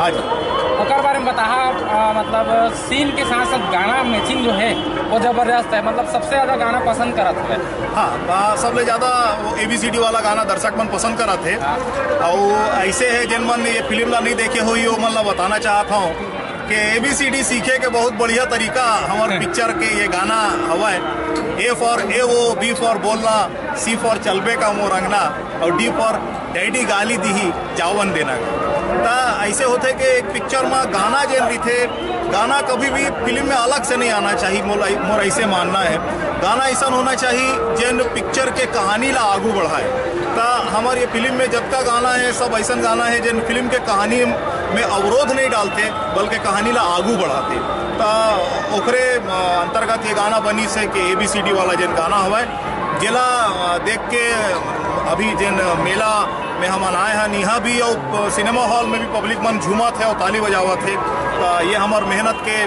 हाँ जी। ओकर बारे में बता, मतलब सीन के साथ साथ गाना मैचिंग जो है वो जबरदस्त है, मतलब सबसे ज्यादा गाना पसंद करत है। हाँ, सबले ज्यादा वो ABCD वाला गाना दर्शक मन पसंद करत है। और ऐसे है जिन मन ये फिल्म ला नहीं देखे हुई वो मन ला बताना चाहता हूँ कि ABCD सीखे के बहुत बढ़िया तरीका हमारे पिक्चर के ये गाना हवा है। A फॉर एवो, B फॉर बोलना, C फॉर चलबे का मुँह रंगना और D फॉर डैडी गाली दी जावन देना। ता ऐसे होते कि एक पिक्चर में गाना जेन रही, गाना कभी भी फिल्म में अलग से नहीं आना चाहिए। मोर ऐसे मानना है गाना ऐसा होना चाहिए जेन पिक्चर के कहानी ला आगू बढ़ाए। ता हमारे ये फिल्म में जब का गाना है सब ऐसा गाना है जिन फिल्म के कहानी में अवरोध नहीं डालते बल्कि कहानी ला आगू बढ़ाते। ता ओकरे अंतर्गत ये गाना बनी से कि ABCD वाला जिन गाना हुआ है जिला देख के अभी जिन मेला में हम आए हैं यहाँ भी और सिनेमा हॉल में भी पब्लिक मन झूमा थे और ताली बजावा थे। ये हमार मेहनत के